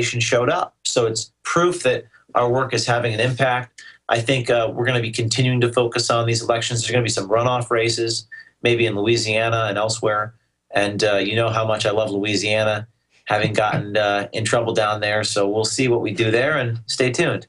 showed up. So it's proof that our work is having an impact. I think we're going to be continuing to focus on these elections. There's going to be some runoff races, maybe in Louisiana and elsewhere. And you know how much I love Louisiana, having gotten in trouble down there. So we'll see what we do there, and stay tuned.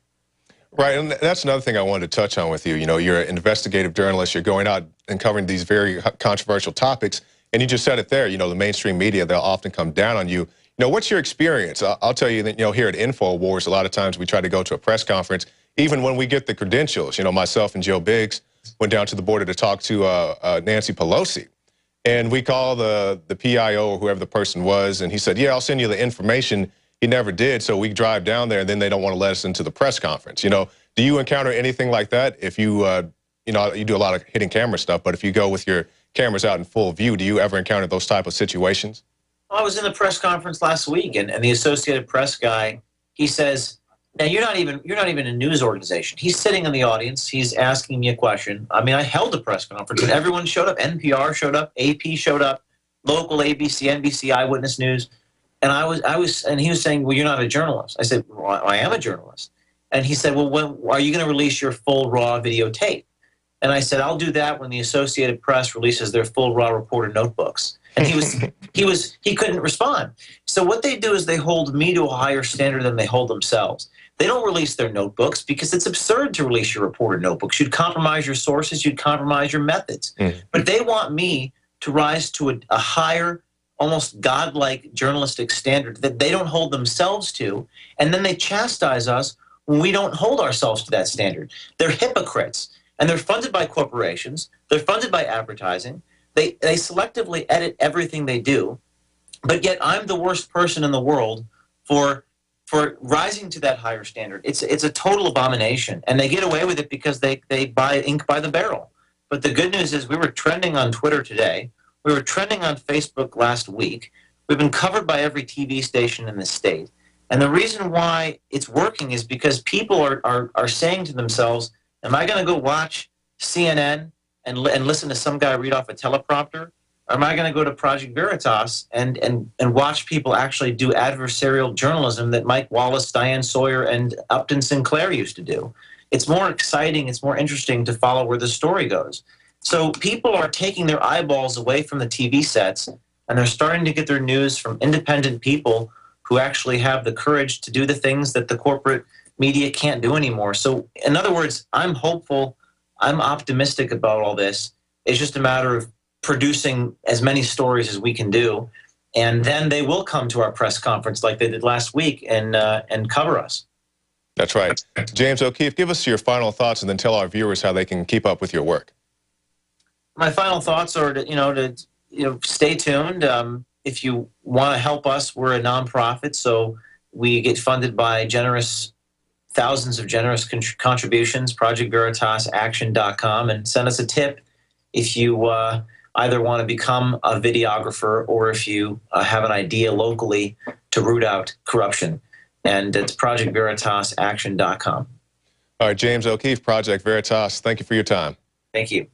Right, and that's another thing I wanted to touch on with you. You know, you're an investigative journalist. You're going out and covering these very controversial topics. And you just said it there, you know, the mainstream media, they'll often come down on you. You know, what's your experience? I'll tell you that, you know, here at Infowars, a lot of times we try to go to a press conference, even when we get the credentials. You know, myself and Joe Biggs went down to the border to talk to Nancy Pelosi. And we called the PIO or whoever the person was, and he said, yeah, I'll send you the information. He never did, so we drive down there, and then they don't want to let us into the press conference. You know, do you encounter anything like that? If you, you know, you do a lot of hidden camera stuff, but if you go with your cameras out in full view, do you ever encounter those type of situations? I was in the press conference last week, and the Associated Press guy, he says, now you're not even a news organization. He's sitting in the audience. He's asking me a question. I mean, I held a press conference, and everyone showed up. NPR showed up. AP showed up. Local ABC, NBC, Eyewitness News. And and he was saying, well, you're not a journalist. I said, well, I am a journalist. And he said, well, when are you going to release your full raw videotape? And I said, I'll do that when the Associated Press releases their full raw reporter notebooks. And he couldn't respond. So what they do is they hold me to a higher standard than they hold themselves. They don't release their notebooks because it's absurd to release your reporter notebooks. You'd compromise your sources, you'd compromise your methods. But they want me to rise to a higher, almost godlike journalistic standard that they don't hold themselves to, and then they chastise us when we don't hold ourselves to that standard. They're hypocrites, and they're funded by corporations. They're funded by advertising. They selectively edit everything they do, but yet I'm the worst person in the world for rising to that higher standard. It's a total abomination, and they get away with it because they buy ink by the barrel. But the good news is we were trending on Twitter today. We were trending on Facebook last week. We've been covered by every TV station in the state. And the reason why it's working is because people are saying to themselves, am I going to go watch CNN and listen to some guy read off a teleprompter? Or am I going to go to Project Veritas and watch people actually do adversarial journalism that Mike Wallace, Diane Sawyer, and Upton Sinclair used to do? It's more exciting, it's more interesting to follow where the story goes. So people are taking their eyeballs away from the TV sets, and they're starting to get their news from independent people who actually have the courage to do the things that the corporate media can't do anymore. So in other words, I'm hopeful, I'm optimistic about all this. It's just a matter of producing as many stories as we can do, and then they will come to our press conference like they did last week and cover us. That's right. James Okeefe, give us your final thoughts and then tell our viewers how they can keep up with your work. My final thoughts are to stay tuned. If you want to help us, we're a nonprofit, so we get funded by thousands of generous contributions. ProjectVeritasAction.com, and send us a tip if you either want to become a videographer or if you have an idea locally to root out corruption. And it's ProjectVeritasAction.com. All right, James Okeefe, Project Veritas, thank you for your time. Thank you.